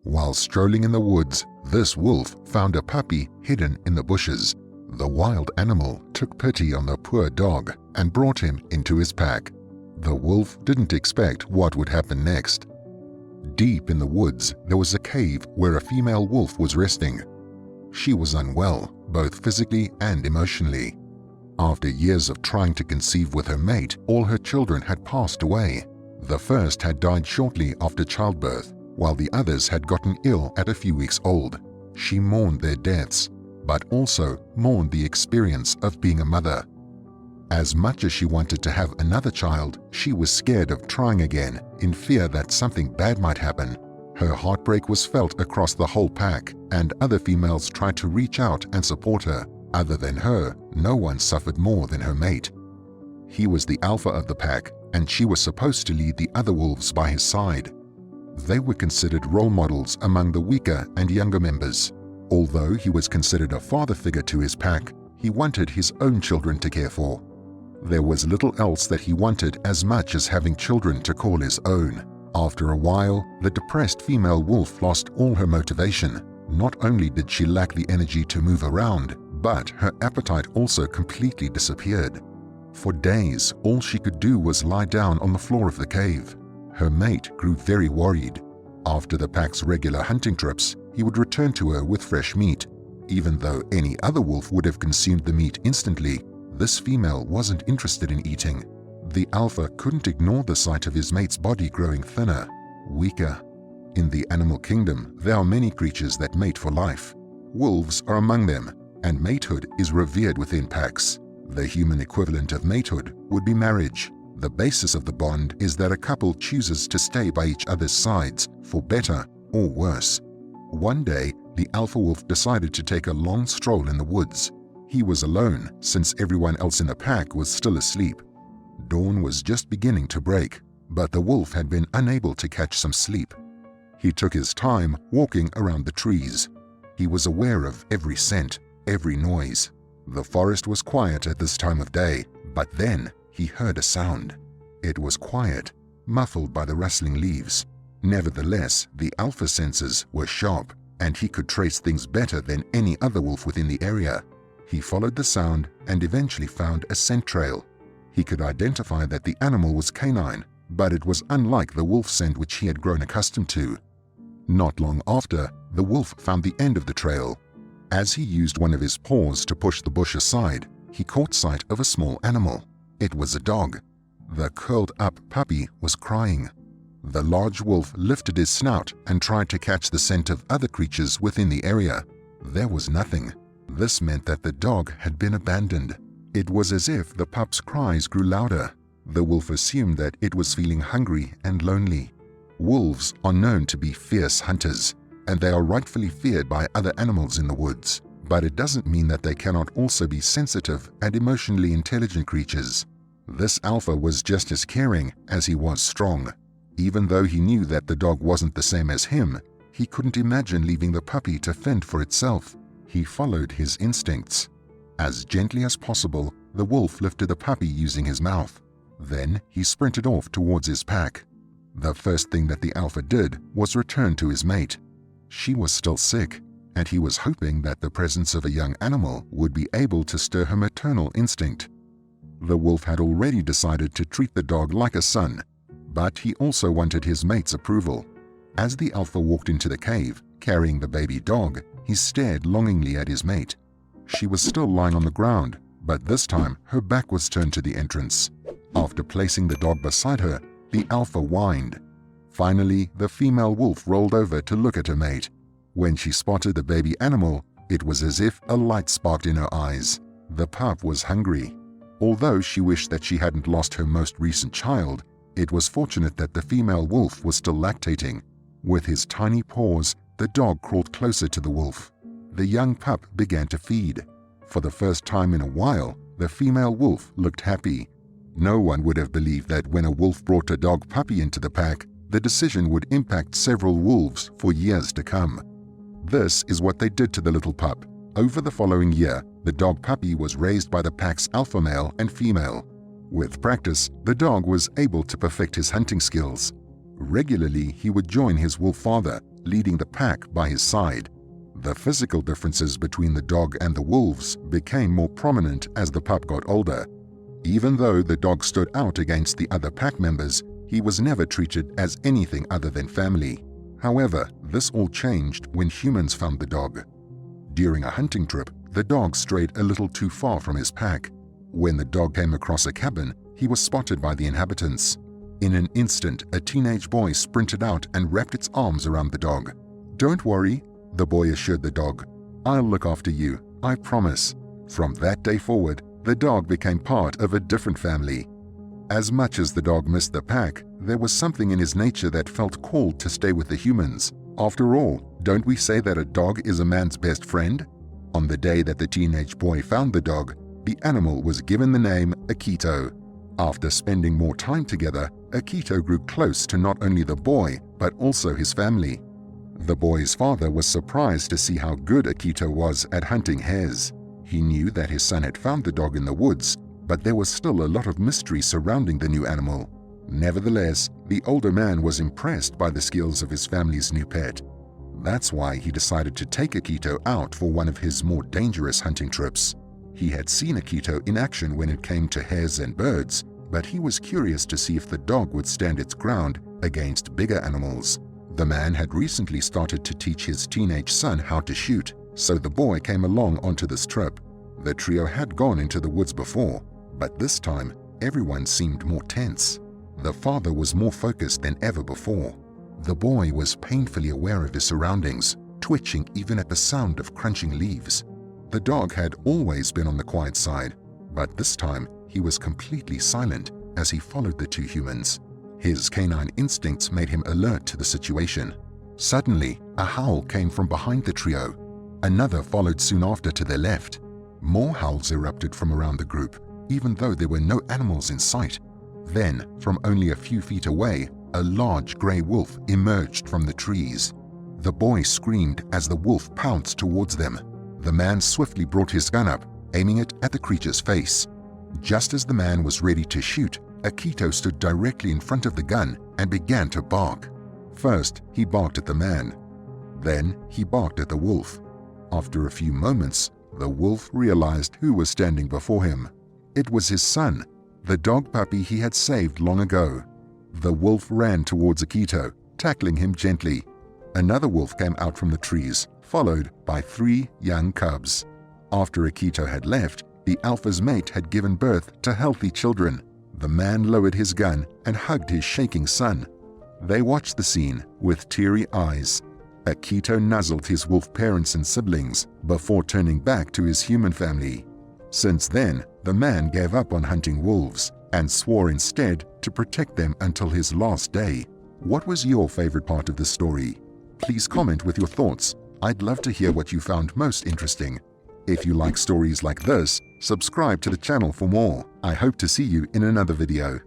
While strolling in the woods, this wolf found a puppy hidden in the bushes. The wild animal took pity on the poor dog and brought him into his pack. The wolf didn't expect what would happen next. Deep in the woods, there was a cave where a female wolf was resting. She was unwell, both physically and emotionally. After years of trying to conceive with her mate, all her children had passed away. The first had died shortly after childbirth, while the others had gotten ill at a few weeks old. She mourned their deaths, but also mourned the experience of being a mother. As much as she wanted to have another child, she was scared of trying again, in fear that something bad might happen. Her heartbreak was felt across the whole pack, and other females tried to reach out and support her. Other than her, no one suffered more than her mate. He was the alpha of the pack, and she was supposed to lead the other wolves by his side. They were considered role models among the weaker and younger members. Although he was considered a father figure to his pack, he wanted his own children to care for. There was little else that he wanted as much as having children to call his own. After a while, the depressed female wolf lost all her motivation. Not only did she lack the energy to move around, but her appetite also completely disappeared. For days, all she could do was lie down on the floor of the cave. Her mate grew very worried. After the pack's regular hunting trips, he would return to her with fresh meat. Even though any other wolf would have consumed the meat instantly, this female wasn't interested in eating. The alpha couldn't ignore the sight of his mate's body growing thinner, weaker. In the animal kingdom, there are many creatures that mate for life. Wolves are among them, and matehood is revered within packs. The human equivalent of matehood would be marriage. The basis of the bond is that a couple chooses to stay by each other's sides, for better or worse. One day, the alpha wolf decided to take a long stroll in the woods. He was alone, since everyone else in the pack was still asleep. Dawn was just beginning to break, but the wolf had been unable to catch some sleep. He took his time walking around the trees. He was aware of every scent, every noise. The forest was quiet at this time of day, but then he heard a sound. It was quiet, muffled by the rustling leaves. Nevertheless, the alpha senses were sharp, and he could trace things better than any other wolf within the area. He followed the sound and eventually found a scent trail. He could identify that the animal was canine, but it was unlike the wolf scent which he had grown accustomed to. Not long after, the wolf found the end of the trail. As he used one of his paws to push the bush aside, he caught sight of a small animal. It was a dog. The curled-up puppy was crying. The large wolf lifted his snout and tried to catch the scent of other creatures within the area. There was nothing. This meant that the dog had been abandoned. It was as if the pup's cries grew louder. The wolf assumed that it was feeling hungry and lonely. Wolves are known to be fierce hunters, and they are rightfully feared by other animals in the woods. But it doesn't mean that they cannot also be sensitive and emotionally intelligent creatures. This alpha was just as caring as he was strong. Even though he knew that the dog wasn't the same as him, he couldn't imagine leaving the puppy to fend for itself. He followed his instincts. As gently as possible, the wolf lifted the puppy using his mouth. Then he sprinted off towards his pack. The first thing that the alpha did was return to his mate. She was still sick, and he was hoping that the presence of a young animal would be able to stir her maternal instinct. The wolf had already decided to treat the dog like a son, but he also wanted his mate's approval. As the alpha walked into the cave, carrying the baby dog, he stared longingly at his mate. She was still lying on the ground, but this time her back was turned to the entrance. After placing the dog beside her, the alpha whined. Finally, the female wolf rolled over to look at her mate. When she spotted the baby animal, it was as if a light sparked in her eyes. The pup was hungry. Although she wished that she hadn't lost her most recent child, it was fortunate that the female wolf was still lactating. With his tiny paws, the dog crawled closer to the wolf. The young pup began to feed. For the first time in a while, the female wolf looked happy. No one would have believed that when a wolf brought a dog puppy into the pack, the decision would impact several wolves for years to come. This is what they did to the little pup. Over the following year, the dog puppy was raised by the pack's alpha male and female. With practice, the dog was able to perfect his hunting skills. Regularly, he would join his wolf father leading the pack by his side. The physical differences between the dog and the wolves became more prominent as the pup got older. Even though the dog stood out against the other pack members, he was never treated as anything other than family. However, this all changed when humans found the dog. During a hunting trip, the dog strayed a little too far from his pack. When the dog came across a cabin, he was spotted by the inhabitants. In an instant, a teenage boy sprinted out and wrapped its arms around the dog. "Don't worry," the boy assured the dog. "I'll look after you, I promise." From that day forward, the dog became part of a different family. As much as the dog missed the pack, there was something in his nature that felt called to stay with the humans. After all, don't we say that a dog is a man's best friend? On the day that the teenage boy found the dog, the animal was given the name Akito. After spending more time together, Akito grew close to not only the boy, but also his family. The boy's father was surprised to see how good Akito was at hunting hares. He knew that his son had found the dog in the woods, but there was still a lot of mystery surrounding the new animal. Nevertheless, the older man was impressed by the skills of his family's new pet. That's why he decided to take Akito out for one of his more dangerous hunting trips. He had seen Akito in action when it came to hares and birds, but he was curious to see if the dog would stand its ground against bigger animals. The man had recently started to teach his teenage son how to shoot, so the boy came along onto this trip. The trio had gone into the woods before, but this time everyone seemed more tense. The father was more focused than ever before. The boy was painfully aware of his surroundings, twitching even at the sound of crunching leaves. The dog had always been on the quiet side, but this time he was completely silent as he followed the two humans. His canine instincts made him alert to the situation. Suddenly, a howl came from behind the trio. Another followed soon after to their left. More howls erupted from around the group, even though there were no animals in sight. Then, from only a few feet away, a large grey wolf emerged from the trees. The boy screamed as the wolf pounced towards them. The man swiftly brought his gun up, aiming it at the creature's face. Just as the man was ready to shoot, Akito stood directly in front of the gun and began to bark. First, he barked at the man. Then, he barked at the wolf. After a few moments, the wolf realized who was standing before him. It was his son, the dog puppy he had saved long ago. The wolf ran towards Akito, tackling him gently. Another wolf came out from the trees, followed by 3 young cubs. After Akito had left, the alpha's mate had given birth to healthy children. The man lowered his gun and hugged his shaking son. They watched the scene with teary eyes. Akito nuzzled his wolf parents and siblings before turning back to his human family. Since then, the man gave up on hunting wolves and swore instead to protect them until his last day. What was your favorite part of this story? Please comment with your thoughts. I'd love to hear what you found most interesting. If you like stories like this, subscribe to the channel for more. I hope to see you in another video.